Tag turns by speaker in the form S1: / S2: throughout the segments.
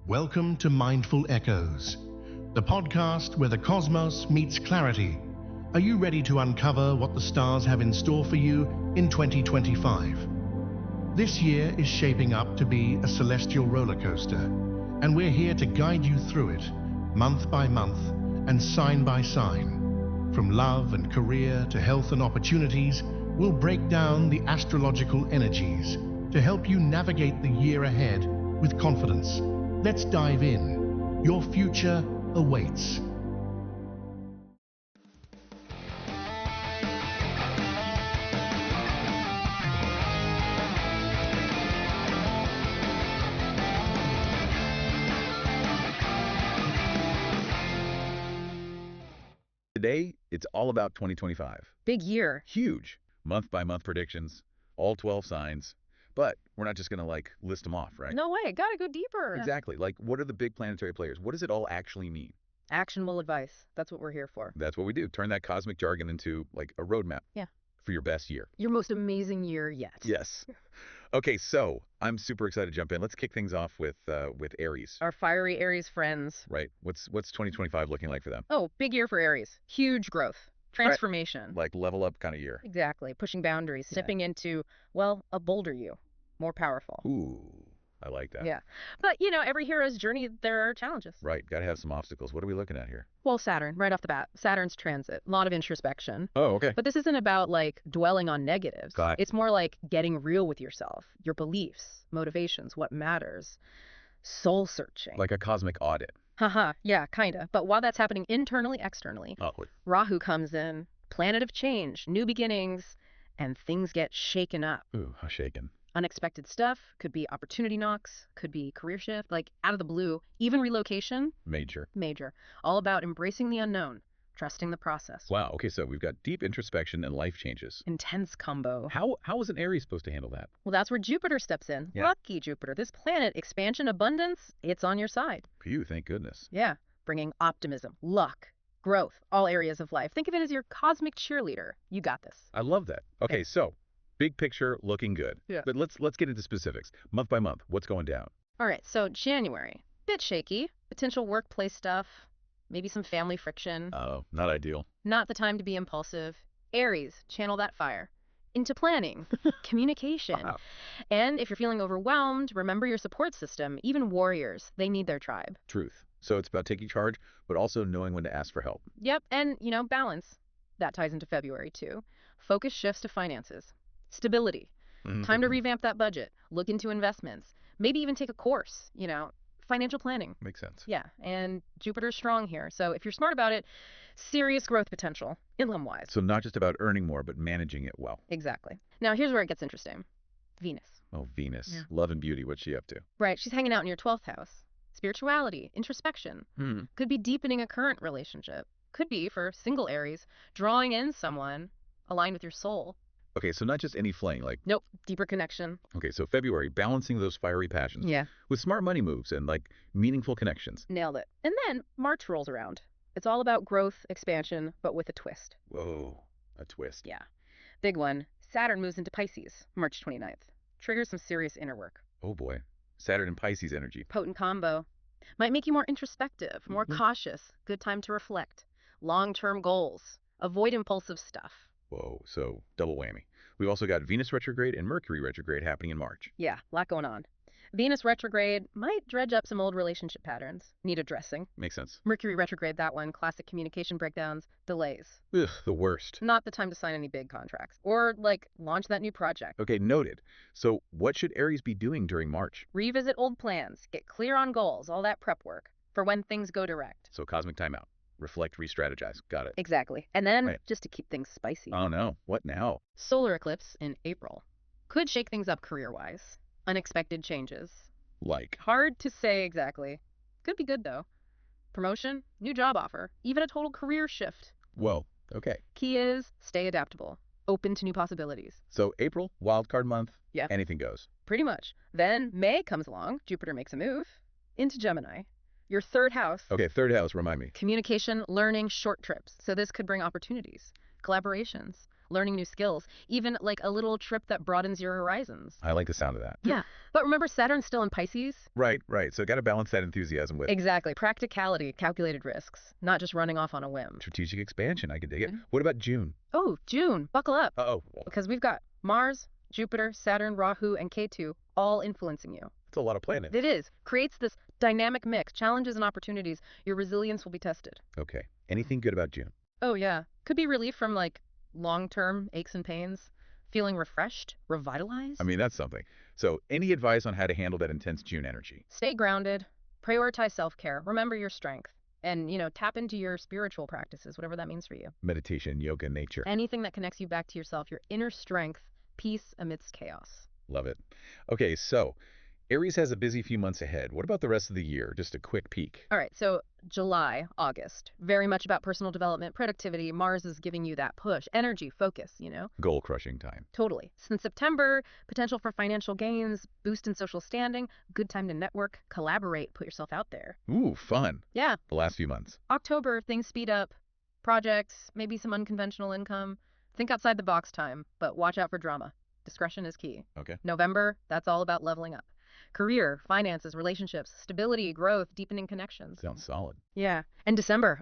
S1: Welcome to Mindful Echoes, the podcast where the cosmos meets clarity. Are you ready to uncover what the stars have in store for you in 2025? This year is shaping up to be a celestial roller coaster, and we're here to guide you through it, month by month and sign by sign. From love and career to health and opportunities, we'll break down the astrological energies to help you navigate the year ahead with confidence. Let's dive in. Your future awaits.
S2: Today, it's all about 2025.
S3: Big year.
S2: Huge. Month-by-month predictions, all 12 signs. But we're not just going to, list them off, right?
S3: No way. Gotta go deeper.
S2: Exactly. What are the big planetary players? What does it all actually mean?
S3: Actionable advice. That's what we're here for.
S2: That's what we do. Turn that cosmic jargon into, a roadmap.
S3: Yeah.
S2: For your best year.
S3: Your most amazing year yet.
S2: Yes. Okay, so I'm super excited to jump in. Let's kick things off with Aries.
S3: Our fiery Aries friends.
S2: Right. What's 2025 looking like for them?
S3: Oh, big year for Aries. Huge growth. Transformation.
S2: Like level up kind of year.
S3: Exactly. Pushing boundaries. Stepping into, a bolder you. More powerful.
S2: Ooh, I like that.
S3: Yeah. But, every hero's journey, there are challenges.
S2: Right. Got to have some obstacles. What are we looking at here?
S3: Well, Saturn, right off the bat. Saturn's transit. A lot of introspection.
S2: Oh, okay.
S3: But this isn't about, dwelling on negatives.
S2: Got it.
S3: It's more like getting real with yourself, your beliefs, motivations, what matters. Soul searching.
S2: Like a cosmic audit.
S3: Haha, yeah, kinda. But while that's happening internally, externally,
S2: Oh,
S3: Rahu comes in, planet of change, new beginnings, and things get shaken up.
S2: ooh, how shaken.
S3: Unexpected stuff, could be opportunity knocks, could be career shift, out of the blue, even relocation,
S2: Major.
S3: major. All about embracing the unknown, trusting the process.
S2: Wow. Okay, so we've got deep introspection and life changes.
S3: Intense combo.
S2: How is an Aries supposed to handle that?
S3: Well, that's where Jupiter steps in.
S2: Yeah.
S3: Lucky Jupiter. This planet, expansion, abundance, it's on your side.
S2: Phew, thank goodness.
S3: Yeah, bringing optimism, luck, growth, all areas of life. Think of it as your cosmic cheerleader. You got this.
S2: I love that. Okay,
S3: Thanks.
S2: so big picture, looking good.
S3: Yeah.
S2: But let's get into specifics. Month by month, what's going down?
S3: All right, so January, bit shaky, potential workplace stuff, maybe some family friction.
S2: Oh, not ideal.
S3: Not the time to be impulsive. Aries, channel that fire. Into planning, communication.
S2: Wow.
S3: And if you're feeling overwhelmed, remember your support system. Even warriors, they need their tribe.
S2: Truth. So it's about taking charge, but also knowing when to ask for help.
S3: Yep, and, balance. That ties into February, too. Focus shifts to finances. Stability. Time to revamp that budget. Look into investments. Maybe even take a course, financial planning.
S2: Makes sense.
S3: Yeah, and Jupiter's strong here. So if you're smart about it, serious growth potential, income-wise.
S2: So not just about earning more, but managing it well.
S3: Exactly. Now, here's where it gets interesting. Venus.
S2: Oh, Venus.
S3: Yeah.
S2: Love and beauty. What's she up to?
S3: Right, she's hanging out in your 12th house. Spirituality, introspection. Could be deepening a current relationship. Could be, for single Aries, drawing in someone aligned with your soul.
S2: Okay, so not just any fling,
S3: Nope, deeper connection.
S2: okay, so February, balancing those fiery passions
S3: Yeah,
S2: with smart money moves and meaningful connections.
S3: nailed it. And then March rolls around. It's all about growth, expansion, but with a twist.
S2: Whoa, a twist.
S3: Yeah. Big one. Saturn moves into Pisces, March 29th. Triggers some serious inner work.
S2: Oh boy, Saturn and Pisces energy.
S3: Potent combo. Might make you more introspective, more cautious. Good time to reflect. Long-term goals. Avoid impulsive stuff.
S2: Whoa, so double whammy. We've also got Venus retrograde and Mercury retrograde happening in March.
S3: Yeah, a lot going on. Venus retrograde might dredge up some old relationship patterns. Need addressing.
S2: Makes sense.
S3: Mercury retrograde, that one. Classic communication breakdowns. Delays.
S2: Ugh, the worst.
S3: Not the time to sign any big contracts. Or, launch that new project.
S2: Okay, noted. So what should Aries be doing during March?
S3: Revisit old plans. Get clear on goals. All that prep work. For when things go direct.
S2: So cosmic timeout. Reflect, re-strategize. Got it.
S3: Exactly. And then,
S2: Right.
S3: just to keep things spicy.
S2: Oh no, what now?
S3: Solar eclipse in April. Could shake things up career-wise. Unexpected changes. Hard to say exactly. Could be good, though. Promotion, new job offer, even a total career shift.
S2: Whoa, okay.
S3: Key is stay adaptable. Open to new possibilities.
S2: So April, wildcard month.
S3: Yeah.
S2: Anything goes.
S3: Pretty much. Then May comes along. Jupiter makes a move. Into Gemini. Your third house.
S2: Okay, third house, remind me.
S3: Communication, learning, short trips. So this could bring opportunities, collaborations, learning new skills, even like a little trip that broadens your horizons.
S2: I like the sound of that.
S3: Yeah. But remember, Saturn's still in Pisces?
S2: Right, right. So got to balance that enthusiasm with
S3: Exactly. Practicality, calculated risks, not just running off on a whim.
S2: strategic expansion. I could dig it.
S3: Yeah.
S2: What about June?
S3: Oh, June. Buckle up.
S2: Uh-oh.
S3: Because we've got Mars, Jupiter, Saturn, Rahu, and Ketu all influencing you.
S2: That's a lot of planets.
S3: It is. Creates this dynamic mix, challenges and opportunities. Your resilience will be tested.
S2: Okay. Anything good about June?
S3: Oh, yeah. Could be relief from like long-term aches and pains. Feeling refreshed, revitalized.
S2: I mean, that's something. So any advice on how to handle that intense June energy?
S3: Stay grounded. Prioritize self-care. Remember your strength. And, tap into your spiritual practices, whatever that means for you.
S2: Meditation, yoga, nature.
S3: Anything that connects you back to yourself, your inner strength, peace amidst chaos.
S2: Love it. Okay, so Aries has a busy few months ahead. What about the rest of the year? Just a quick peek.
S3: All right, so July, August, very much about personal development, productivity. Mars is giving you that push, energy, focus,
S2: Goal-crushing time.
S3: Totally. Since September, potential for financial gains, boost in social standing, good time to network, collaborate, put yourself out there.
S2: Ooh, fun.
S3: Yeah.
S2: The last few months.
S3: October, things speed up. Projects, maybe some unconventional income. Think outside the box time, but watch out for drama. Discretion is key.
S2: Okay.
S3: November, that's all about leveling up. Career, finances, relationships, stability, growth, deepening connections.
S2: Sounds solid.
S3: Yeah. And December,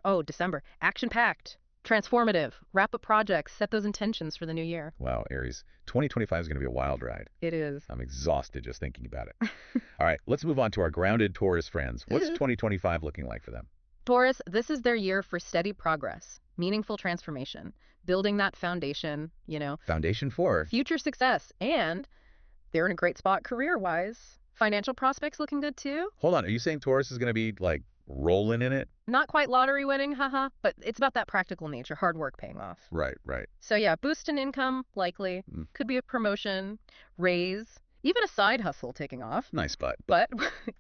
S3: action-packed, transformative, wrap up projects, set those intentions for the new year.
S2: Wow, Aries. 2025 is going to be a wild ride.
S3: It is.
S2: I'm exhausted just thinking about it. All right, let's move on to our grounded Taurus friends. What's 2025 looking like for them?
S3: Taurus, this is their year for steady progress, meaningful transformation, building that foundation,
S2: Foundation for?
S3: future success. And they're in a great spot career-wise. Financial prospects looking good too.
S2: Hold on, are you saying Taurus is going to be, like, rolling in it?
S3: Not quite lottery winning, haha, but it's about that practical nature, hard work paying off.
S2: Right, right.
S3: So yeah, boost in income, likely. Could be a promotion, raise, even a side hustle taking off.
S2: Nice spot.
S3: But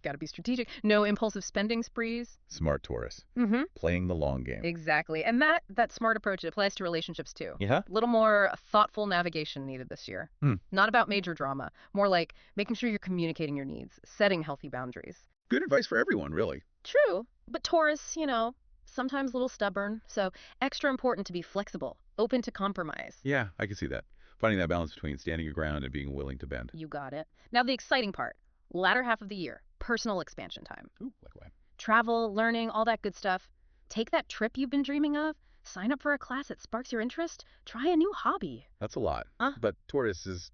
S3: gotta be strategic. No impulsive spending sprees.
S2: Smart Taurus.
S3: Mm-hmm.
S2: Playing the long game.
S3: Exactly. And that smart approach, it applies to relationships too.
S2: Yeah?
S3: A little more thoughtful navigation needed this year. Not about major drama. More like making sure you're communicating your needs, setting healthy boundaries.
S2: Good advice for everyone, really.
S3: True. But Taurus, sometimes a little stubborn. So extra important to be flexible, open to compromise.
S2: Yeah, I can see that. Finding that balance between standing your ground and being willing to bend.
S3: You got it. Now the exciting part, latter half of the year, personal expansion time.
S2: Ooh, like what?
S3: Travel, learning, all that good stuff. Take that trip you've been dreaming of, sign up for a class that sparks your interest, try a new hobby.
S2: That's a lot. But Taurus is,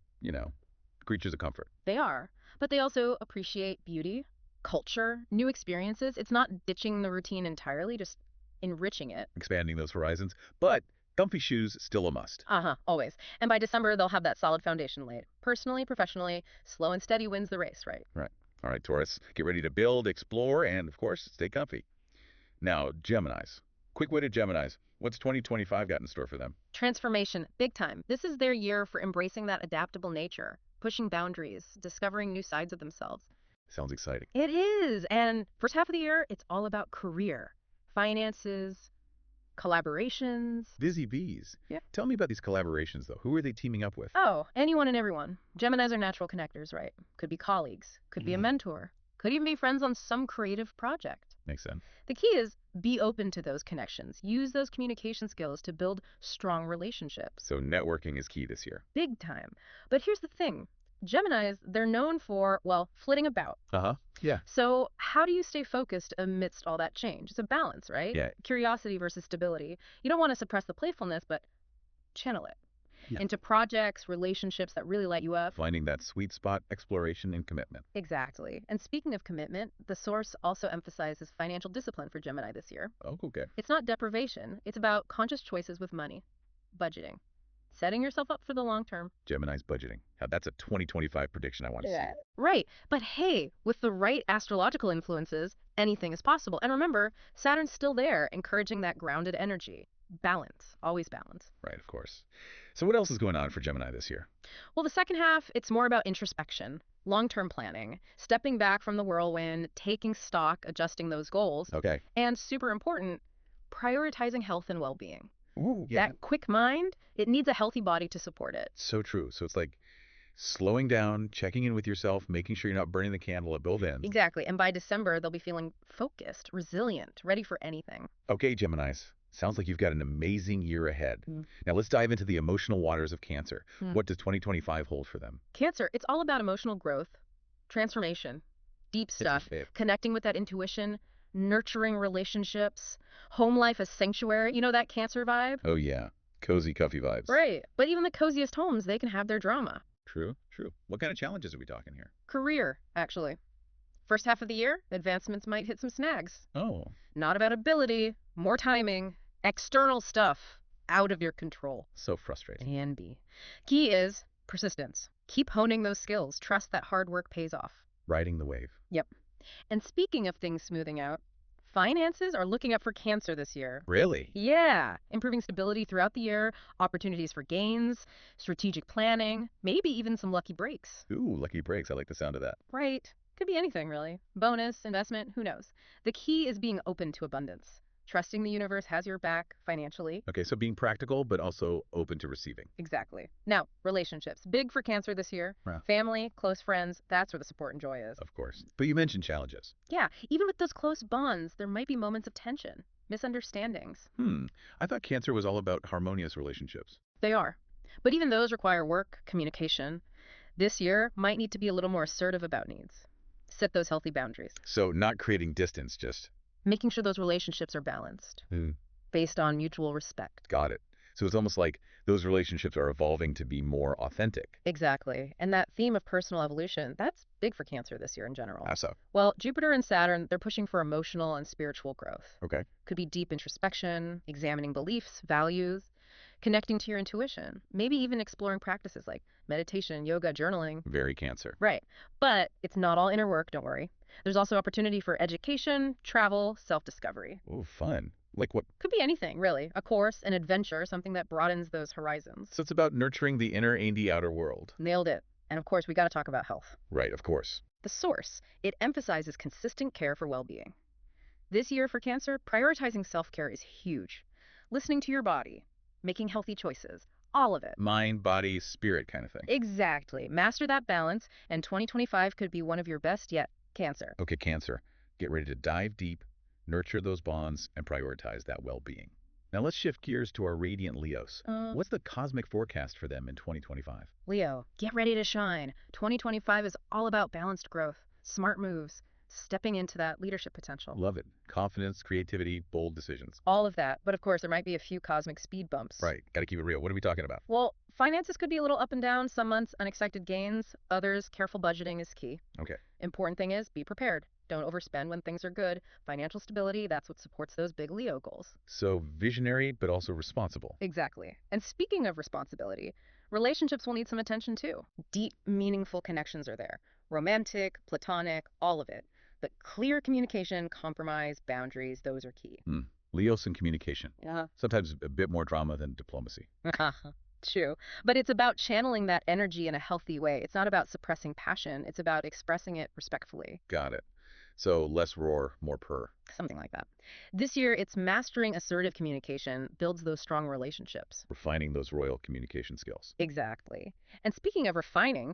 S2: creatures of comfort.
S3: They are. But they also appreciate beauty, culture, new experiences. It's not ditching the routine entirely, just enriching it.
S2: Expanding those horizons. But comfy shoes, still a must.
S3: Always. And by December, they'll have that solid foundation laid. Personally, professionally, slow and steady wins the race, right?
S2: Right. All right, Taurus, get ready to build, explore, and, of course, stay comfy. Now, Geminis. Quick-witted Geminis. What's 2025 got in store for them?
S3: Transformation, big time. This is their year for embracing that adaptable nature, pushing boundaries, discovering new sides of themselves.
S2: Sounds exciting.
S3: It is. And first half of the year, it's all about career, finances, collaborations.
S2: Busy bees.
S3: Yeah.
S2: Tell me about these collaborations, though. Who are they teaming up with?
S3: Oh, anyone and everyone. Geminis are natural connectors, right? Could be colleagues, could be a mentor, could even be friends on some creative project.
S2: Makes sense.
S3: The key is be open to those connections. Use those communication skills to build strong relationships.
S2: So networking is key this year.
S3: Big time. But here's the thing. Geminis, they're known for, flitting about.
S2: Yeah.
S3: So how do you stay focused amidst all that change? It's a balance, right?
S2: Yeah.
S3: Curiosity versus stability. You don't want to suppress the playfulness, but channel it
S2: Yeah.
S3: into projects, relationships that really light you up.
S2: Finding that sweet spot, exploration, and commitment.
S3: Exactly. And speaking of commitment, the source also emphasizes financial discipline for Gemini this year.
S2: Oh, okay.
S3: It's not deprivation. It's about conscious choices with money, budgeting, setting yourself up for the long term.
S2: Gemini's budgeting. Now, that's a 2025 prediction I want to see.
S3: Right. But hey, with the right astrological influences, anything is possible. And remember, Saturn's still there, encouraging that grounded energy. Balance. Always balance.
S2: Right, of course. So what else is going on for Gemini this year?
S3: Well, the second half, it's more about introspection, long-term planning, stepping back from the whirlwind, taking stock, adjusting those goals.
S2: Okay.
S3: And super important, prioritizing health and well-being.
S2: Ooh, yeah.
S3: That quick mind, it needs a healthy body to support it.
S2: So true. So it's like slowing down, checking in with yourself, making sure you're not burning the candle at both ends.
S3: Exactly. And by December, they'll be feeling focused, resilient, ready for anything.
S2: Okay, Geminis. Sounds like you've got an amazing year ahead. Now let's dive into the emotional waters of Cancer. What does 2025 hold for them?
S3: Cancer, it's all about emotional growth, transformation, deep stuff, connecting with that intuition, nurturing relationships, home life as sanctuary. You know that Cancer vibe?
S2: Oh yeah, cozy, comfy vibes.
S3: Right. But even the coziest homes, they can have their drama.
S2: True, true. What kind of challenges are we talking here?
S3: Career, actually. First half of the year, advancements might hit some snags.
S2: Oh.
S3: Not about ability, more timing, external stuff out of your control.
S2: So frustrating.
S3: Can be. Key is persistence. Keep honing those skills. Trust that hard work pays off.
S2: Riding the wave.
S3: Yep. And speaking of things smoothing out, finances are looking up for Cancer this year.
S2: Really?
S3: Yeah. Improving stability throughout the year, opportunities for gains, strategic planning, maybe even some lucky breaks.
S2: Ooh, lucky breaks. I like the sound of that.
S3: Right. Could be anything, really. Bonus, investment, who knows? The key is being open to abundance. Trusting the universe has your back financially.
S2: Okay, so being practical, but also open to receiving.
S3: Exactly. Now, relationships. Big for Cancer this year.
S2: Wow.
S3: Family, close friends, that's where the support and joy is.
S2: Of course. But you mentioned challenges.
S3: Yeah, even with those close bonds, there might be moments of tension, misunderstandings.
S2: I thought Cancer was all about harmonious relationships.
S3: They are. But even those require work, communication. This year might need to be a little more assertive about needs. Set those healthy boundaries.
S2: So not creating distance, just...
S3: Making sure those relationships are balanced, based on mutual respect.
S2: Got it. So it's almost like those relationships are evolving to be more authentic.
S3: Exactly. And that theme of personal evolution, that's big for Cancer this year in general.
S2: How so?
S3: Well, Jupiter and Saturn, they're pushing for emotional and spiritual growth.
S2: Okay.
S3: Could be deep introspection, examining beliefs, values, connecting to your intuition, maybe even exploring practices like meditation, yoga, journaling.
S2: Very Cancer.
S3: Right. But it's not all inner work, don't worry. There's also opportunity for education, travel, self-discovery.
S2: Oh, fun. Like what?
S3: Could be anything, really. A course, an adventure, something that broadens those horizons.
S2: So it's about nurturing the inner and the outer world.
S3: Nailed it. And of course, we got to talk about health.
S2: Right, of course.
S3: The source. It emphasizes consistent care for well-being. This year for Cancer, prioritizing self-care is huge. Listening to your body, making healthy choices, all of it.
S2: Mind, body, spirit kind of thing.
S3: Exactly. Master that balance, and 2025 could be one of your best yet. Cancer.
S2: Okay, Cancer. Get ready to dive deep, nurture those bonds, and prioritize that well-being. Now let's shift gears to our radiant Leos. What's the cosmic forecast for them in 2025?
S3: Leo, get ready to shine. 2025 is all about balanced growth, smart moves, stepping into that leadership potential.
S2: Love it. Confidence, creativity, bold decisions.
S3: All of that. But of course, there might be a few cosmic speed bumps.
S2: Right. Got to keep it real. What are we talking about?
S3: Well, finances could be a little up and down. Some months, unexpected gains. Others, careful budgeting is key.
S2: Okay.
S3: Important thing is, be prepared. Don't overspend when things are good. Financial stability, that's what supports those big Leo goals.
S2: So visionary, but also responsible.
S3: Exactly. And speaking of responsibility, relationships will need some attention too. Deep, meaningful connections are there. Romantic, platonic, all of it. But clear communication, compromise, boundaries, those are key.
S2: Leos and communication.
S3: Yeah.
S2: Sometimes a bit more drama than diplomacy.
S3: True. But it's about channeling that energy in a healthy way. It's not about suppressing passion. It's about expressing it respectfully.
S2: Got it. So less roar, more purr.
S3: Something like that. This year, it's mastering assertive communication builds those strong relationships.
S2: Refining those royal communication skills.
S3: Exactly. And speaking of refining,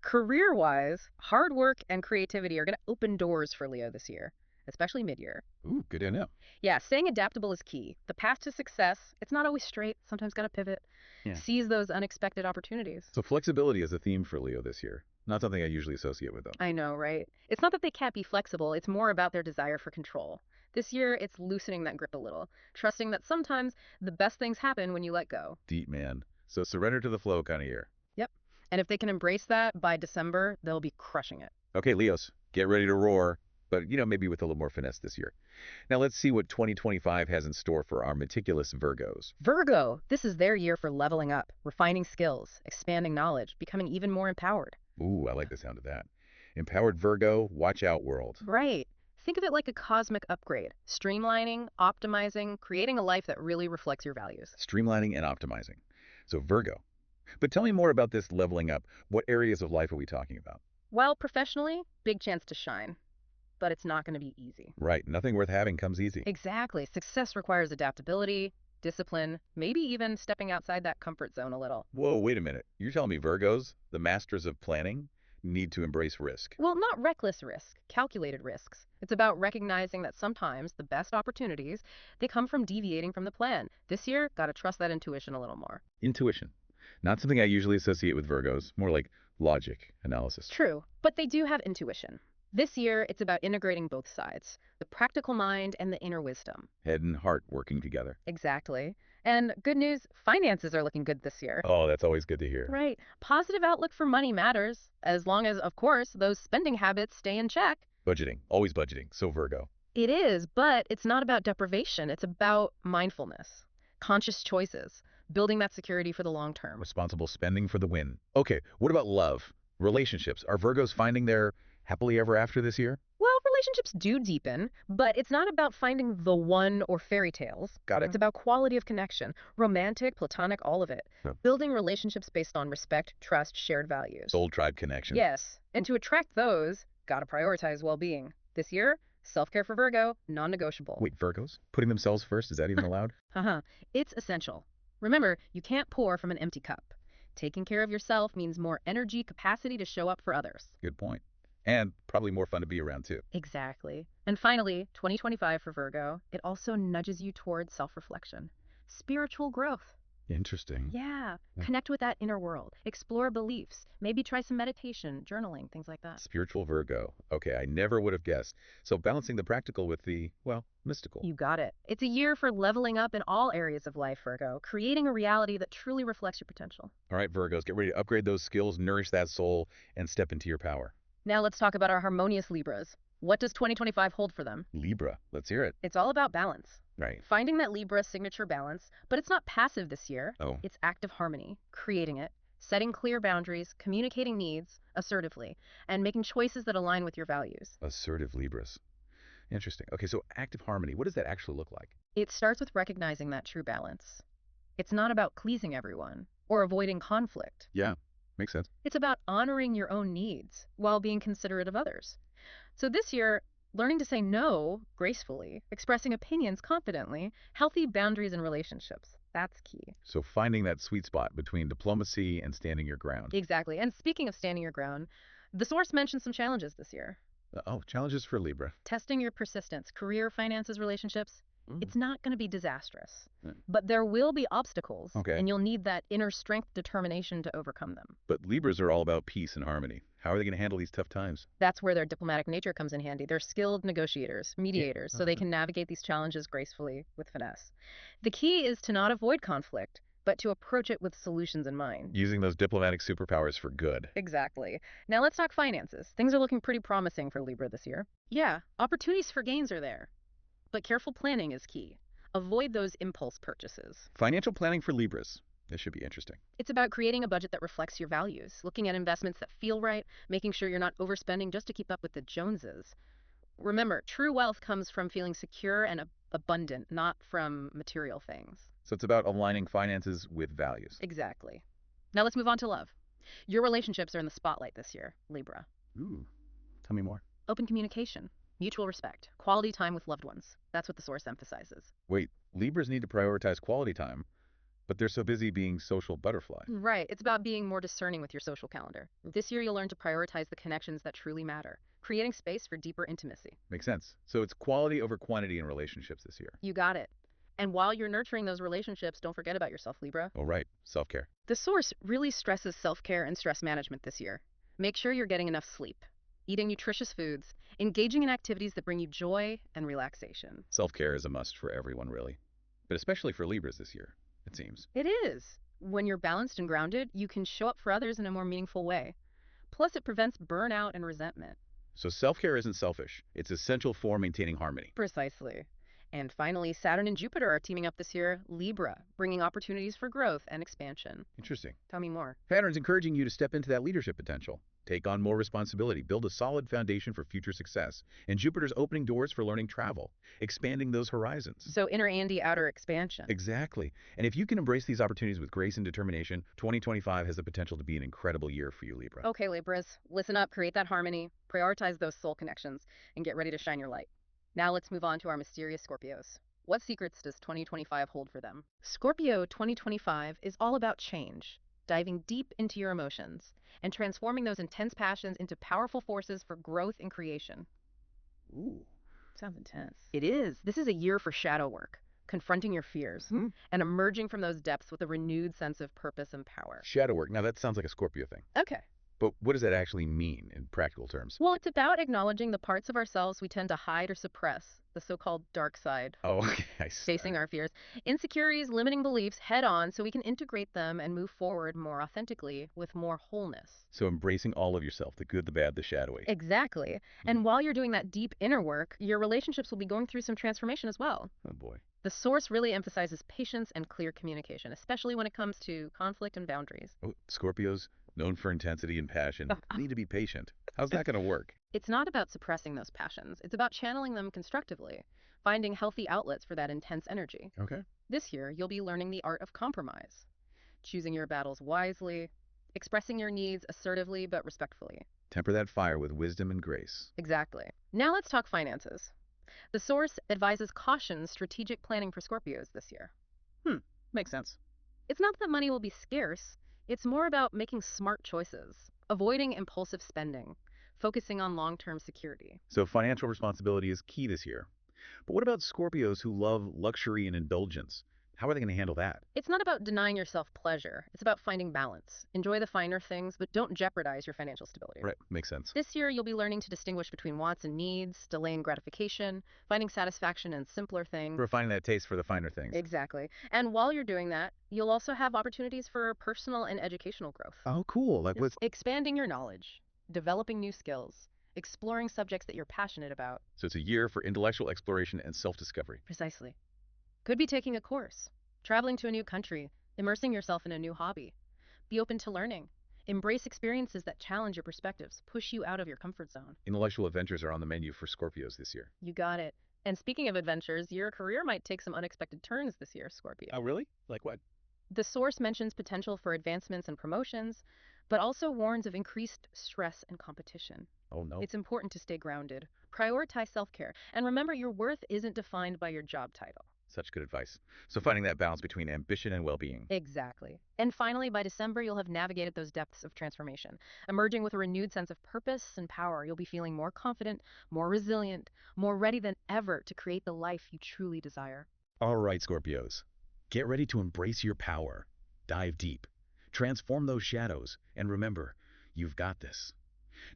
S3: career-wise, hard work and creativity are going to open doors for Leo this year, especially mid-year.
S2: Ooh, good to know.
S3: Yeah, staying adaptable is key. The path to success, it's not always straight. Sometimes got to pivot.
S2: Yeah.
S3: Seize those unexpected opportunities.
S2: So flexibility is a theme for Leo this year. Not something I usually associate with them.
S3: I know, right? It's not that they can't be flexible. It's more about their desire for control. This year, it's loosening that grip a little, trusting that sometimes the best things happen when you let go.
S2: Deep, man. So surrender to the flow kind of year.
S3: Yep. And if they can embrace that by December, they'll be crushing it.
S2: Okay, Leos, get ready to roar, but, maybe with a little more finesse this year. Now let's see what 2025 has in store for our meticulous Virgos.
S3: Virgo, this is their year for leveling up, refining skills, expanding knowledge, becoming even more empowered.
S2: Ooh, I like the sound of that. Empowered Virgo, watch out world.
S3: Right. Think of it like a cosmic upgrade, streamlining, optimizing, creating a life that really reflects your values.
S2: Streamlining and optimizing. So Virgo. But tell me more about this leveling up. What areas of life are we talking about?
S3: Well, professionally, big chance to shine. But it's not going to be easy.
S2: Right. Nothing worth having comes easy.
S3: Exactly. Success requires adaptability, discipline, maybe even stepping outside that comfort zone a little.
S2: Whoa, wait a minute. You're telling me Virgos, the masters of planning, need to embrace risk.
S3: Well, not reckless risk, calculated risks. It's about recognizing that sometimes the best opportunities, they come from deviating from the plan. This year, gotta trust that intuition a little more.
S2: Intuition. Not something I usually associate with Virgos, more like logic, analysis.
S3: True, but they do have intuition. This year, it's about integrating both sides, the practical mind and the inner wisdom.
S2: Head and heart working together.
S3: Exactly. And good news, finances are looking good this year.
S2: Oh, that's always good to hear.
S3: Right. Positive outlook for money matters, as long as, of course, those spending habits stay in check.
S2: Budgeting. Always budgeting. So Virgo.
S3: It is, but it's not about deprivation. It's about mindfulness, conscious choices, building that security for the long term.
S2: Responsible spending for the win. Okay, what about love? Relationships. Are Virgos finding their happily ever after this year?
S3: Well, relationships do deepen, but it's not about finding the one or fairy tales.
S2: Got it.
S3: It's about quality of connection, romantic, platonic, all of it.
S2: Yeah.
S3: Building relationships based on respect, trust, shared values.
S2: Soul tribe connection.
S3: Yes, and to attract those, gotta prioritize well-being. This year, self-care for Virgo, non-negotiable.
S2: Wait, Virgos? Putting themselves first? Is that even allowed?
S3: Haha, it's essential. Remember, you can't pour from an empty cup. Taking care of yourself means more energy, capacity to show up for others.
S2: Good point. And probably more fun to be around, too.
S3: Exactly. And finally, 2025 for Virgo, it also nudges you towards self-reflection, spiritual growth.
S2: Interesting.
S3: Yeah, connect with that inner world, explore beliefs, maybe try some meditation, journaling, things like that.
S2: Spiritual Virgo. Okay, I never would have guessed. So balancing the practical with the, well, mystical.
S3: You got it. It's a year for leveling up in all areas of life, Virgo, creating a reality that truly reflects your potential.
S2: All right, Virgos, get ready to upgrade those skills, nourish that soul, and step into your power.
S3: Now let's talk about our harmonious Libras. What does 2025 hold for them?
S2: Libra, let's hear it.
S3: It's all about balance.
S2: Right.
S3: Finding that Libra signature balance, but it's not passive this year.
S2: Oh.
S3: It's active harmony, creating it, setting clear boundaries, communicating needs assertively, and making choices that align with your values.
S2: Assertive Libras. Interesting. Okay, so active harmony, what does that actually look like?
S3: It starts with recognizing that true balance. It's not about pleasing everyone or avoiding conflict.
S2: Yeah, makes sense.
S3: It's about honoring your own needs while being considerate of others. So this year, learning to say no gracefully, expressing opinions confidently, healthy boundaries in relationships. That's key.
S2: So finding that sweet spot between diplomacy and standing your ground.
S3: Exactly. And speaking of standing your ground, the source mentioned some challenges this year.
S2: Challenges for Libra.
S3: Testing your persistence, career, finances, relationships. It's not going to be disastrous,
S2: Mm.
S3: but there will be obstacles,
S2: Okay.
S3: and you'll need that inner strength, determination to overcome them.
S2: But Libras are all about peace and harmony. How are they going to handle these tough times?
S3: That's where their diplomatic nature comes in handy. They're skilled negotiators, mediators, so they can navigate these challenges gracefully with finesse. The key is to not avoid conflict, but to approach it with solutions in mind.
S2: Using those diplomatic superpowers for good.
S3: Exactly. Now let's talk finances. Things are looking pretty promising for Libra this year. Yeah, opportunities for gains are there, but careful planning is key. Avoid those impulse purchases.
S2: Financial planning for Libras. This should be interesting.
S3: It's about creating a budget that reflects your values, looking at investments that feel right, making sure you're not overspending just to keep up with the Joneses. Remember, true wealth comes from feeling secure and abundant, not from material things.
S2: So it's about aligning finances with values.
S3: Exactly. Now let's move on to love. Your relationships are in the spotlight this year, Libra.
S2: Ooh, tell me more.
S3: Open communication, mutual respect, quality time with loved ones. That's what the source emphasizes.
S2: Wait, Libras need to prioritize quality time, but they're so busy being social butterflies.
S3: Right. It's about being more discerning with your social calendar. This year, you'll learn to prioritize the connections that truly matter, creating space for deeper intimacy.
S2: Makes sense. So it's quality over quantity in relationships this year.
S3: You got it. And while you're nurturing those relationships, don't forget about yourself, Libra.
S2: Oh, right. Self-care.
S3: The source really stresses self-care and stress management this year. Make sure you're getting enough sleep, eating nutritious foods, engaging in activities that bring you joy and relaxation.
S2: Self-care is a must for everyone, really. But especially for Libras this year, it seems.
S3: It is. When you're balanced and grounded, you can show up for others in a more meaningful way. Plus, it prevents burnout and resentment.
S2: So self-care isn't selfish. It's essential for maintaining harmony.
S3: Precisely. And finally, Saturn and Jupiter are teaming up this year, Libra, bringing opportunities for growth and expansion.
S2: Interesting.
S3: Tell me more.
S2: Saturn's encouraging you to step into that leadership potential. Take on more responsibility, build a solid foundation for future success. And Jupiter's opening doors for learning travel, expanding those horizons.
S3: So inner Andy, outer expansion.
S2: Exactly. And if you can embrace these opportunities with grace and determination, 2025 has the potential to be an incredible year for you, Libra.
S3: Okay, Libras, listen up, create that harmony, prioritize those soul connections, and get ready to shine your light. Now let's move on to our mysterious Scorpios. What secrets does 2025 hold for them? Scorpio 2025 is all about change. diving deep into your emotions and transforming those intense passions into powerful forces for growth and creation.
S2: Ooh.
S3: Sounds intense. It is. This is a year for shadow work, confronting your fears, and emerging from those depths with a renewed sense of purpose and power.
S2: Shadow work. Now that sounds like a Scorpio thing.
S3: Okay.
S2: But what does that actually mean in practical terms?
S3: Well, it's about acknowledging the parts of ourselves we tend to hide or suppress, the so-called dark side.
S2: Oh, okay. I see.
S3: Facing our fears, insecurities, limiting beliefs head on so we can integrate them and move forward more authentically with more wholeness.
S2: So embracing all of yourself, the good, the bad, the shadowy.
S3: Exactly. And while you're doing that deep inner work, your relationships will be going through some transformation as well.
S2: Oh, boy.
S3: The source really emphasizes patience and clear communication, especially when it comes to conflict and boundaries.
S2: Oh, Scorpios, known for intensity and passion, need to be patient. How's that going to work?
S3: It's not about suppressing those passions. It's about channeling them constructively, finding healthy outlets for that intense energy.
S2: Okay.
S3: This year, you'll be learning the art of compromise, choosing your battles wisely, expressing your needs assertively but respectfully.
S2: Temper that fire with wisdom and grace.
S3: Exactly. Now let's talk finances. The source advises caution strategic planning for Scorpios this year.
S2: Makes sense.
S3: It's not that money will be scarce, it's more about making smart choices, avoiding impulsive spending, focusing on long-term security.
S2: So financial responsibility is key this year. But what about Scorpios who love luxury and indulgence? How are they going to handle that?
S3: It's not about denying yourself pleasure, it's about finding balance. Enjoy the finer things, but don't jeopardize your financial stability.
S2: Right, makes sense.
S3: This year, you'll be learning to distinguish between wants and needs, delaying gratification, finding satisfaction in simpler things.
S2: Refining that taste for the finer things.
S3: Exactly. And while you're doing that, you'll also have opportunities for personal and educational growth.
S2: Oh, cool. Like what's...
S3: Expanding your knowledge, developing new skills, exploring subjects that you're passionate about.
S2: So it's a year for intellectual exploration and self-discovery.
S3: Precisely. Could be taking a course, traveling to a new country, immersing yourself in a new hobby. Be open to learning. Embrace experiences that challenge your perspectives, push you out of your comfort zone.
S2: Intellectual adventures are on the menu for Scorpios this year.
S3: You got it. And speaking of adventures, your career might take some unexpected turns this year, Scorpio.
S2: Oh, really? Like what?
S3: The source mentions potential for advancements and promotions, but also warns of increased stress and competition.
S2: Oh, no.
S3: It's important to stay grounded, prioritize self-care, and remember your worth isn't defined by your job title.
S2: Such good advice. So finding that balance between ambition and well-being.
S3: Exactly. And finally, by December, you'll have navigated those depths of transformation, emerging with a renewed sense of purpose and power. You'll be feeling more confident, more resilient, more ready than ever to create the life you truly desire.
S2: All right, Scorpios. Get ready to embrace your power. Dive deep. Transform those shadows. And remember, you've got this.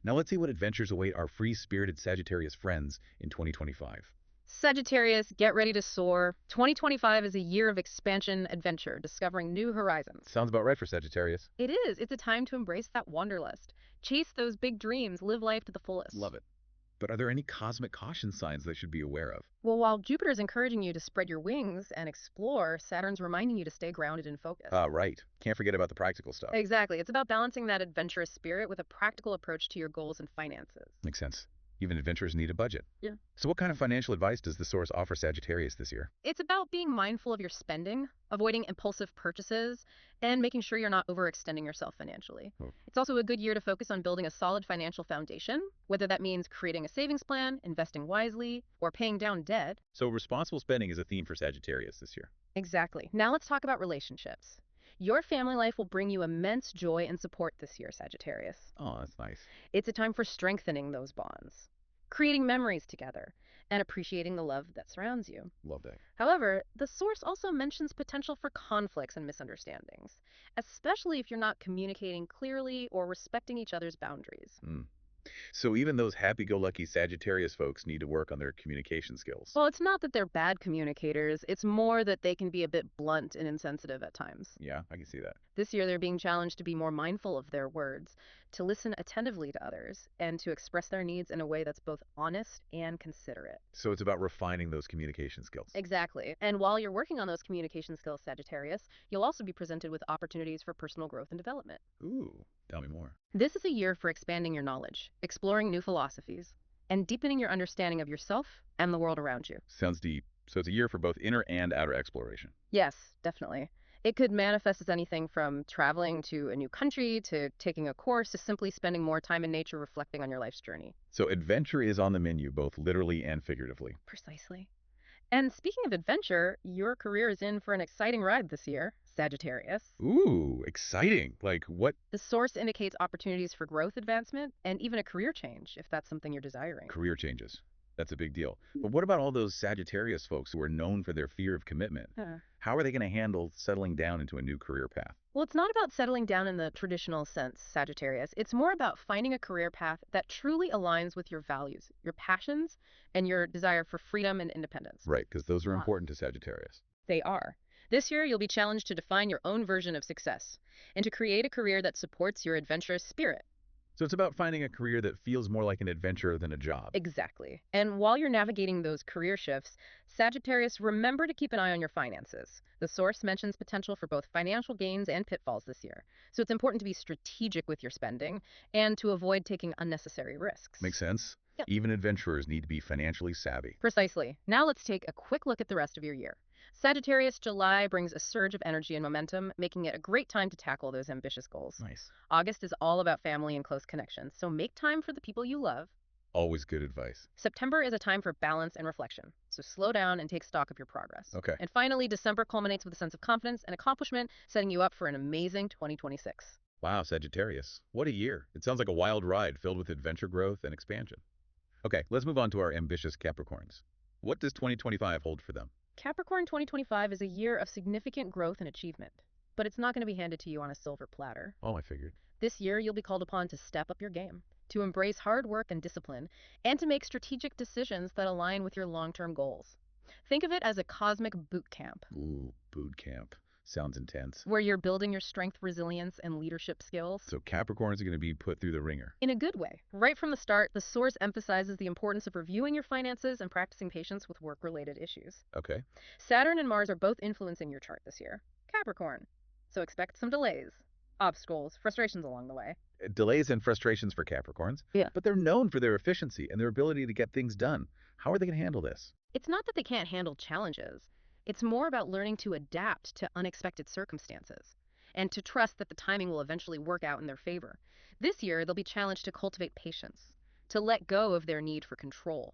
S2: Now let's see what adventures await our free-spirited Sagittarius friends in 2025.
S3: Sagittarius, get ready to soar. 2025 is a year of expansion, adventure, discovering new horizons.
S2: Sounds about right for Sagittarius.
S3: It is. It's a time to embrace that wanderlust. Chase those big dreams, live life to the fullest.
S2: Love it. But are there any cosmic caution signs they should be aware of?
S3: Well, while Jupiter's encouraging you to spread your wings and explore, Saturn's reminding you to stay grounded and focused.
S2: Right. Can't forget about the practical stuff.
S3: Exactly. It's about balancing that adventurous spirit with a practical approach to your goals and finances.
S2: Makes sense. Even adventurers need a budget.
S3: Yeah.
S2: So what kind of financial advice does the source offer Sagittarius this year?
S3: It's about being mindful of your spending, avoiding impulsive purchases, and making sure you're not overextending yourself financially.
S2: Oh.
S3: It's also a good year to focus on building a solid financial foundation, whether that means creating a savings plan, investing wisely, or paying down debt.
S2: So responsible spending is a theme for Sagittarius this year.
S3: Exactly. Now let's talk about relationships. Your family life will bring you immense joy and support this year, Sagittarius.
S2: Oh, that's nice.
S3: It's a time for strengthening those bonds, creating memories together, and appreciating the love that surrounds you.
S2: Love that.
S3: However, the source also mentions potential for conflicts and misunderstandings, especially if you're not communicating clearly or respecting each other's boundaries.
S2: So even those happy-go-lucky Sagittarius folks need to work on their communication skills.
S3: Well, it's not that they're bad communicators, it's more that they can be a bit blunt and insensitive at times.
S2: Yeah, I can see that.
S3: This year, they're being challenged to be more mindful of their words, to listen attentively to others, and to express their needs in a way that's both honest and considerate.
S2: So it's about refining those communication skills.
S3: Exactly. And while you're working on those communication skills, Sagittarius, you'll also be presented with opportunities for personal growth and development.
S2: Ooh, tell me more.
S3: This is a year for expanding your knowledge, exploring new philosophies, and deepening your understanding of yourself and the world around you.
S2: Sounds deep. So it's a year for both inner and outer exploration.
S3: Yes, definitely. It could manifest as anything from traveling to a new country, to taking a course, to simply spending more time in nature reflecting on your life's journey.
S2: So adventure is on the menu, both literally and figuratively.
S3: Precisely. And speaking of adventure, your career is in for an exciting ride this year, Sagittarius.
S2: Ooh, exciting. Like what?
S3: The source indicates opportunities for growth advancement and even a career change if that's something you're desiring.
S2: Career changes. That's a big deal. But what about all those Sagittarius folks who are known for their fear of commitment?
S3: Huh.
S2: How are they going to handle settling down into a new career path?
S3: Well, it's not about settling down in the traditional sense, Sagittarius. It's more about finding a career path that truly aligns with your values, your passions, and your desire for freedom and independence.
S2: Right, because those are
S3: Wow.
S2: important to Sagittarius.
S3: They are. This year, you'll be challenged to define your own version of success and to create a career that supports your adventurous spirit.
S2: So it's about finding a career that feels more like an adventure than a job.
S3: Exactly. And while you're navigating those career shifts, Sagittarius, remember to keep an eye on your finances. The source mentions potential for both financial gains and pitfalls this year. So it's important to be strategic with your spending and to avoid taking unnecessary risks.
S2: Makes sense?
S3: Yep.
S2: Even adventurers need to be financially savvy.
S3: Precisely. Now let's take a quick look at the rest of your year. Sagittarius, July brings a surge of energy and momentum, making it a great time to tackle those ambitious goals.
S2: Nice.
S3: August is all about family and close connections, so make time for the people you love.
S2: Always good advice.
S3: September is a time for balance and reflection, so slow down and take stock of your progress.
S2: Okay.
S3: And finally, December culminates with a sense of confidence and accomplishment, setting you up for an amazing 2026.
S2: Wow, Sagittarius. What a year. It sounds like a wild ride filled with adventure growth and expansion. Okay, let's move on to our ambitious Capricorns. What does 2025 hold for them?
S3: Capricorn 2025 is a year of significant growth and achievement, but it's not going to be handed to you on a silver platter.
S2: Oh, I figured.
S3: This year, you'll be called upon to step up your game, to embrace hard work and discipline, and to make strategic decisions that align with your long-term goals. Think of it as a cosmic boot camp,
S2: Ooh, boot camp. Sounds intense.
S3: where you're building your strength, resilience, and leadership skills.
S2: So Capricorns are going to be put through the ringer.
S3: In a good way. Right from the start, the source emphasizes the importance of reviewing your finances and practicing patience with work-related issues.
S2: Okay.
S3: Saturn and Mars are both influencing your chart this year. Capricorn. So expect some delays, obstacles, frustrations along the way.
S2: Delays and frustrations for Capricorns.
S3: Yeah.
S2: But they're known for their efficiency and their ability to get things done. How are they going to handle this?
S3: It's not that they can't handle challenges. It's more about learning to adapt to unexpected circumstances and to trust that the timing will eventually work out in their favor. This year, they'll be challenged to cultivate patience, to let go of their need for control,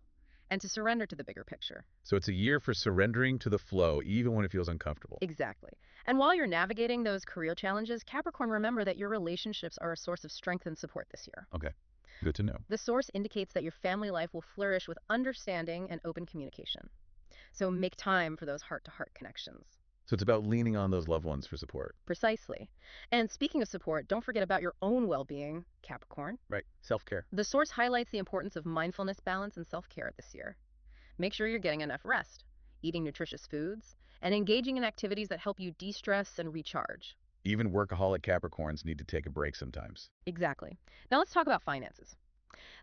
S3: and to surrender to the bigger picture.
S2: So it's a year for surrendering to the flow, even when it feels uncomfortable.
S3: Exactly. And while you're navigating those career challenges, Capricorn, remember that your relationships are a source of strength and support this year.
S2: Okay. Good to know.
S3: The source indicates that your family life will flourish with understanding and open communication. So make time for those heart-to-heart connections.
S2: So it's about leaning on those loved ones for support.
S3: Precisely. And speaking of support, don't forget about your own well-being, Capricorn.
S2: Right. Self-care.
S3: The source highlights the importance of mindfulness, balance, and self-care this year. Make sure you're getting enough rest, eating nutritious foods, and engaging in activities that help you de-stress and recharge.
S2: Even workaholic Capricorns need to take a break sometimes.
S3: Exactly. Now let's talk about finances.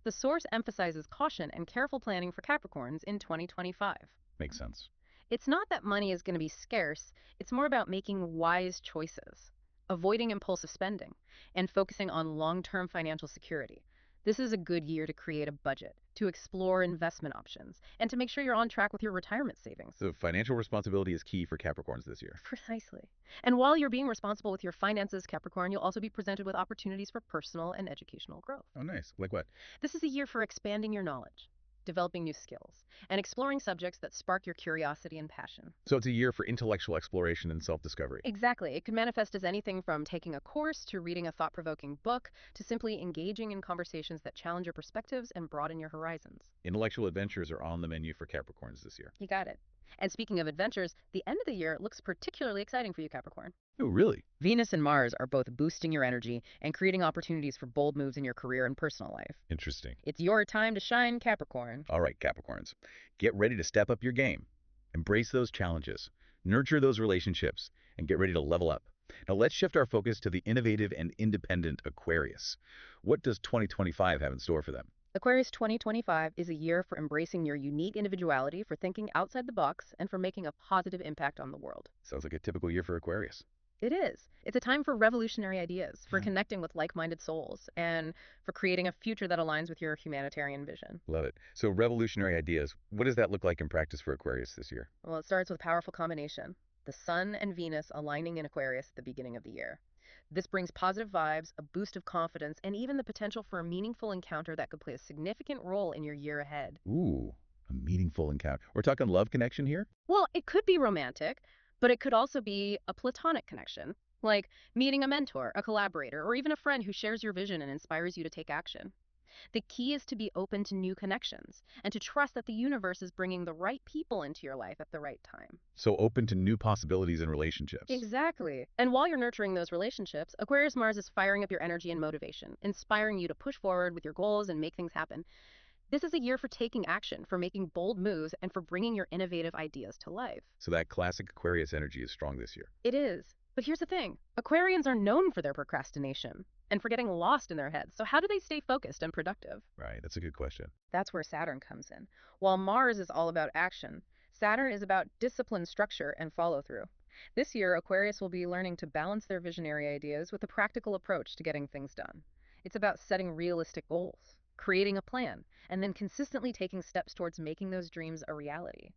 S3: The source emphasizes caution and careful planning for Capricorns in 2025.
S2: Makes sense.
S3: It's not that money is going to be scarce, it's more about making wise choices, avoiding impulsive spending, and focusing on long-term financial security. This is a good year to create a budget, to explore investment options, and to make sure you're on track with your retirement savings.
S2: So financial responsibility is key for Capricorns this year.
S3: Precisely. And while you're being responsible with your finances, Capricorn, you'll also be presented with opportunities for personal and educational growth.
S2: Oh, nice. Like what?
S3: This is a year for expanding your knowledge, developing new skills, and exploring subjects that spark your curiosity and passion.
S2: So it's a year for intellectual exploration and self-discovery.
S3: Exactly. It could manifest as anything from taking a course to reading a thought-provoking book to simply engaging in conversations that challenge your perspectives and broaden your horizons.
S2: Intellectual adventures are on the menu for Capricorns this year.
S3: You got it. And speaking of adventures, the end of the year looks particularly exciting for you, Capricorn.
S2: Oh, really?
S3: Venus and Mars are both boosting your energy and creating opportunities for bold moves in your career and personal life.
S2: Interesting.
S3: It's your time to shine, Capricorn.
S2: All right, Capricorns. Get ready to step up your game. Embrace those challenges. Nurture those relationships. And get ready to level up. Now let's shift our focus to the innovative and independent Aquarius. What does 2025 have in store for them?
S3: Aquarius 2025 is a year for embracing your unique individuality, for thinking outside the box, and for making a positive impact on the world.
S2: Sounds like a typical year for Aquarius.
S3: It is. It's a time for revolutionary ideas, for connecting with like-minded souls, and for creating a future that aligns with your humanitarian vision.
S2: Love it. So revolutionary ideas, what does that look like in practice for Aquarius this year?
S3: Well, it starts with a powerful combination. The Sun and Venus aligning in Aquarius at the beginning of the year. This brings positive vibes, a boost of confidence, and even the potential for a meaningful encounter that could play a significant role in your year ahead.
S2: Ooh, A meaningful encounter. We're talking love connection here?
S3: Well, it could be romantic, but it could also be a platonic connection, like meeting a mentor, a collaborator, or even a friend who shares your vision and inspires you to take action. The key is to be open to new connections and to trust that the universe is bringing the right people into your life at the right time.
S2: So open to new possibilities in relationships.
S3: Exactly. And while you're nurturing those relationships, Aquarius Mars is firing up your energy and motivation, inspiring you to push forward with your goals and make things happen. This is a year for taking action, for making bold moves, and for bringing your innovative ideas to life.
S2: So that classic Aquarius energy is strong this year.
S3: It is. But here's the thing. Aquarians are known for their procrastination and for getting lost in their heads. So how do they stay focused and productive?
S2: Right, that's a good question.
S3: That's where Saturn comes in. While Mars is all about action, Saturn is about discipline, structure, and follow through. This year, Aquarius will be learning to balance their visionary ideas with a practical approach to getting things done. It's about setting realistic goals, creating a plan, and then consistently taking steps towards making those dreams a reality.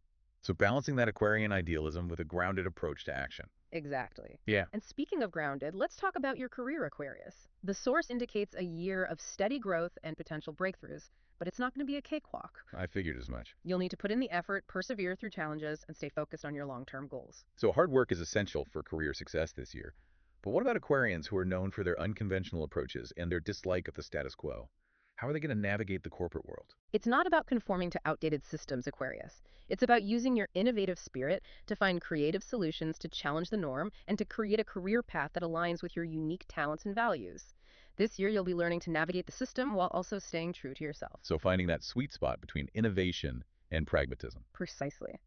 S2: So balancing that Aquarian idealism with a grounded approach to action.
S3: Exactly.
S2: Yeah.
S3: And speaking of grounded, let's talk about your career, Aquarius. The source indicates a year of steady growth and potential breakthroughs, but it's not going to be a cakewalk.
S2: I figured as much.
S3: You'll need to put in the effort, persevere through challenges, and stay focused on your long-term goals.
S2: So hard work is essential for career success this year. But what about Aquarians who are known for their unconventional approaches and their dislike of the status quo? How are they going to navigate the corporate world?
S3: It's not about conforming to outdated systems, Aquarius. It's about using your innovative spirit to find creative solutions to challenge the norm and to create a career path that aligns with your unique talents and values. This year, you'll be learning to navigate the system while also staying true to yourself.
S2: So finding that sweet spot between innovation and pragmatism.
S3: Precisely.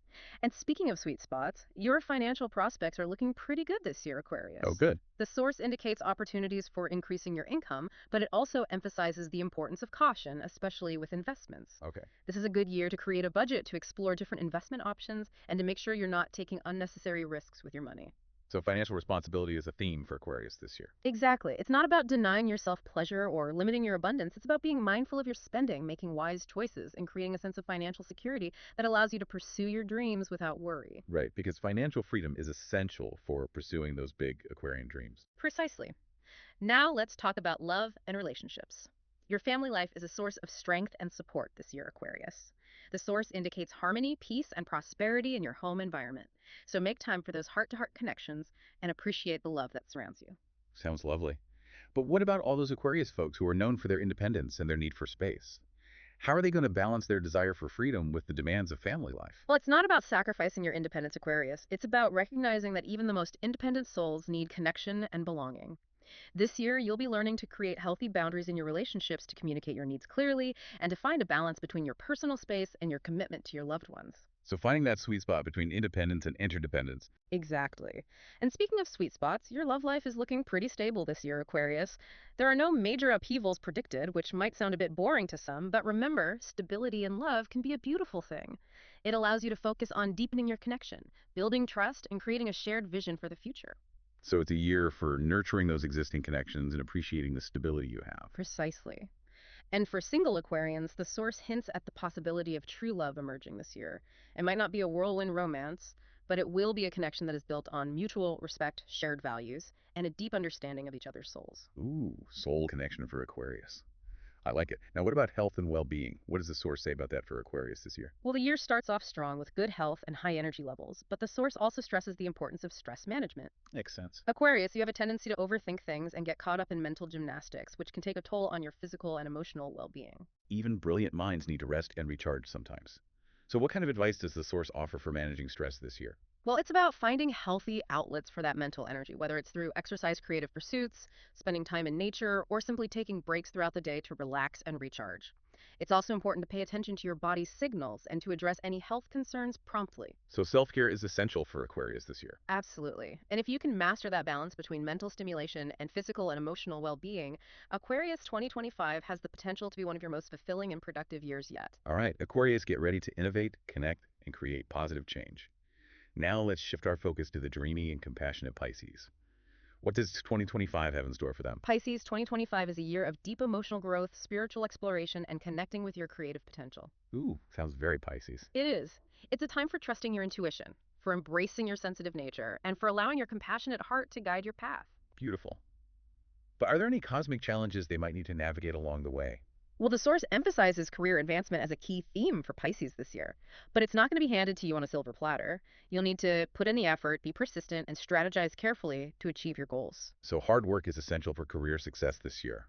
S3: And speaking of sweet spots, your financial prospects are looking pretty good this year, Aquarius.
S2: Oh, good.
S3: The source indicates opportunities for increasing your income, but it also emphasizes the importance of caution, especially with investments.
S2: Okay.
S3: This is a good year to create a budget, to explore different investment options, and to make sure you're not taking unnecessary risks with your money.
S2: So financial responsibility is a theme for Aquarius this year.
S3: Exactly. It's not about denying yourself pleasure or limiting your abundance. It's about being mindful of your spending, making wise choices, and creating a sense of financial security that allows you to pursue your dreams without worry.
S2: Right, because financial freedom is essential for pursuing those big Aquarian dreams.
S3: Precisely. Now let's talk about love and relationships. Your family life is a source of strength and support this year, Aquarius. The source indicates harmony, peace, and prosperity in your home environment. So make time for those heart-to-heart connections and appreciate the love that surrounds you.
S2: Sounds lovely. But what about all those Aquarius folks who are known for their independence and their need for space? How are they going to balance their desire for freedom with the demands of family life?
S3: Well, it's not about sacrificing your independence, Aquarius. It's about recognizing that even the most independent souls need connection and belonging. This year, you'll be learning to create healthy boundaries in your relationships, to communicate your needs clearly, and to find a balance between your personal space and your commitment to your loved ones.
S2: So finding that sweet spot between independence and interdependence.
S3: Exactly. And speaking of sweet spots, your love life is looking pretty stable this year, Aquarius. There are no major upheavals predicted, which might sound a bit boring to some, but remember, stability in love can be a beautiful thing. It allows you to focus on deepening your connection, building trust, and creating a shared vision for the future.
S2: So it's a year for nurturing those existing connections and appreciating the stability you have.
S3: Precisely. And for single Aquarians, the source hints at the possibility of true love emerging this year. It might not be a whirlwind romance, but it will be a connection that is built on mutual respect, shared values, and a deep understanding of each other's souls.
S2: Ooh, soul connection for Aquarius. I like it. Now, what about health and well-being? What does the source say about that for Aquarius this year?
S3: Well, the year starts off strong with good health and high energy levels, but the source also stresses the importance of stress management.
S2: Makes sense.
S3: Aquarius, you have a tendency to overthink things and get caught up in mental gymnastics, which can take a toll on your physical and emotional well-being.
S2: Even brilliant minds need to rest and recharge sometimes. So what kind of advice does the source offer for managing stress this year?
S3: Well, it's about finding healthy outlets for that mental energy, whether it's through exercise, creative pursuits, spending time in nature, or simply taking breaks throughout the day to relax and recharge. It's also important to pay attention to your body's signals and to address any health concerns promptly.
S2: So self-care is essential for Aquarius this year.
S3: Absolutely. And if you can master that balance between mental stimulation and physical and emotional well-being, Aquarius 2025 has the potential to be one of your most fulfilling and productive years yet.
S2: All right, Aquarius, get ready to innovate, connect, and create positive change. Now let's shift our focus to the dreamy and compassionate Pisces. What does 2025 have in store for them?
S3: Pisces 2025 is a year of deep emotional growth, spiritual exploration, and connecting with your creative potential.
S2: Ooh, sounds very Pisces.
S3: It is. It's a time for trusting your intuition, for embracing your sensitive nature, and for allowing your compassionate heart to guide your path.
S2: Beautiful. But are there any cosmic challenges they might need to navigate along the way?
S3: Well, the source emphasizes career advancement as a key theme for Pisces this year, but it's not going to be handed to you on a silver platter. You'll need to put in the effort, be persistent, and strategize carefully to achieve your goals.
S2: So hard work is essential for career success this year.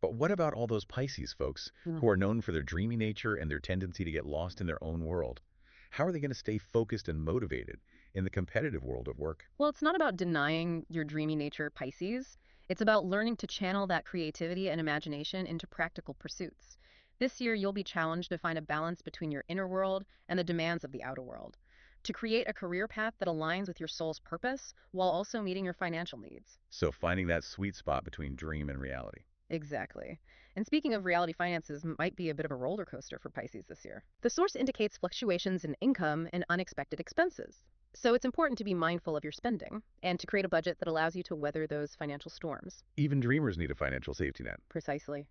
S2: But what about all those Pisces folks
S3: Mm.
S2: who are known for their dreamy nature and their tendency to get lost in their own world? How are they going to stay focused and motivated in the competitive world of work?
S3: Well, it's not about denying your dreamy nature, Pisces. It's about learning to channel that creativity and imagination into practical pursuits. This year, you'll be challenged to find a balance between your inner world and the demands of the outer world, to create a career path that aligns with your soul's purpose while also meeting your financial needs.
S2: So finding that sweet spot between dream and reality.
S3: Exactly. And speaking of reality, finances might be a bit of a roller coaster for Pisces this year. The source indicates fluctuations in income and unexpected expenses. So it's important to be mindful of your spending and to create a budget that allows you to weather those financial storms.
S2: Even dreamers need a financial safety net.
S3: Precisely.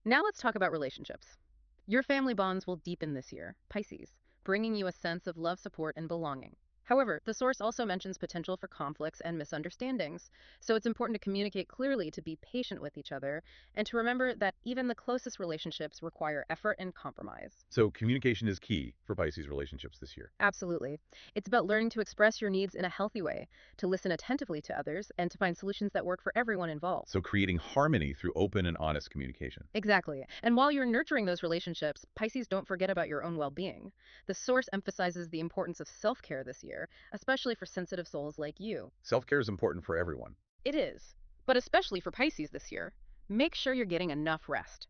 S3: Now let's talk about relationships. Your family bonds will deepen this year, Pisces, bringing you a sense of love, support, and belonging. However, the source also mentions potential for conflicts and misunderstandings, so it's important to communicate clearly, to be patient with each other, and to remember that even the closest relationships require effort and compromise.
S2: So communication is key for Pisces relationships this year.
S3: Absolutely. It's about learning to express your needs in a healthy way, to listen attentively to others, and to find solutions that work for everyone involved.
S2: So creating harmony through open and honest communication.
S3: Exactly. And while you're nurturing those relationships, Pisces, don't forget about your own well being. The source emphasizes the importance of self care this year, especially for sensitive souls like you.
S2: Self-care is important for everyone.
S3: It is, but especially for Pisces this year. Make sure you're getting enough rest,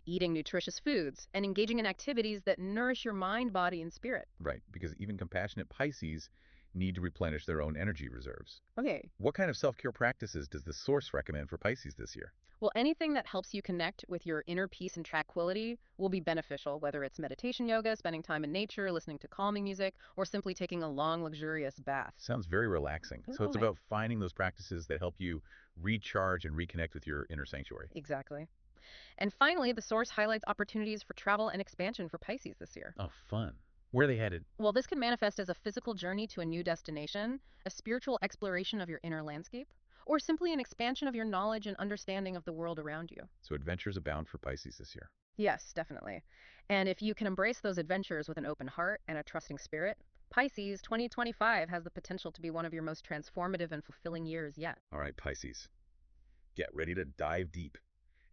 S3: eating nutritious foods, and engaging in activities that nourish your mind, body, and spirit.
S2: Right, because even compassionate Pisces need to replenish their own energy reserves.
S3: Okay.
S2: What kind of self-care practices does the source recommend for Pisces this year?
S3: Well, anything that helps you connect with your inner peace and tranquility will be beneficial, whether it's meditation yoga, spending time in nature, listening to calming music, or simply taking a long, luxurious bath.
S2: Sounds very relaxing. So it's
S3: Right.
S2: about finding those practices that help you recharge and reconnect with your inner sanctuary.
S3: Exactly. And finally, the source highlights opportunities for travel and expansion for Pisces this year.
S2: Oh, fun. Where are they headed?
S3: Well, this can manifest as a physical journey to a new destination, a spiritual exploration of your inner landscape, or simply an expansion of your knowledge and understanding of the world around you.
S2: So adventures abound for Pisces this year.
S3: Yes, definitely. And if you can embrace those adventures with an open heart and a trusting spirit, Pisces 2025 has the potential to be one of your most transformative and fulfilling years yet.
S2: All right, Pisces. Get ready to dive deep.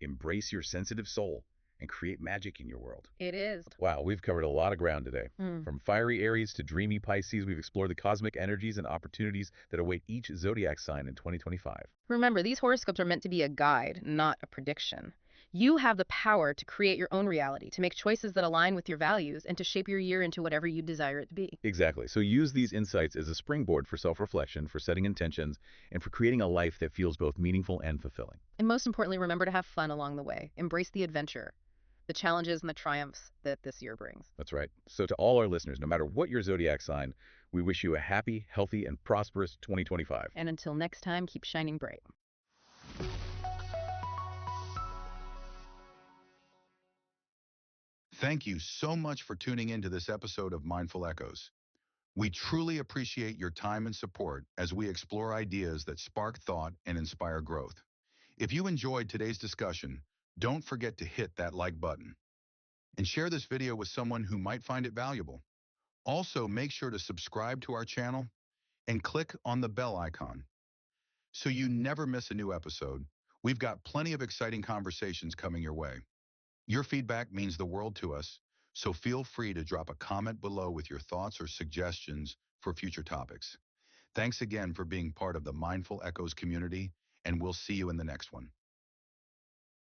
S2: Embrace your sensitive soul and create magic in your world.
S3: It is.
S2: Wow, we've covered a lot of ground today.
S3: Mm.
S2: From fiery Aries to dreamy Pisces, we've explored the cosmic energies and opportunities that await each zodiac sign in 2025.
S3: Remember, these horoscopes are meant to be a guide, not a prediction. You have the power to create your own reality, to make choices that align with your values, and to shape your year into whatever you desire it to be.
S2: Exactly. So use these insights as a springboard for self-reflection, for setting intentions, and for creating a life that feels both meaningful and fulfilling.
S3: And most importantly, remember to have fun along the way. Embrace the adventure, the challenges, and the triumphs that this year brings.
S2: That's right. So to all our listeners, no matter what your zodiac sign, we wish you a happy, healthy, and prosperous 2025.
S3: And until next time, keep shining bright.
S4: Thank you so much for tuning into this episode of Mindful Echoes. We truly appreciate your time and support as we explore ideas that spark thought and inspire growth. If you enjoyed today's discussion, don't forget to hit that like button and share this video with someone who might find it valuable. Also, make sure to subscribe to our channel and click on the bell icon so you never miss a new episode. We've got plenty of exciting conversations coming your way. Your feedback means the world to us, so feel free to drop a comment below with your thoughts or suggestions for future topics. Thanks again for being part of the Mindful Echoes community, and we'll see you in the next one.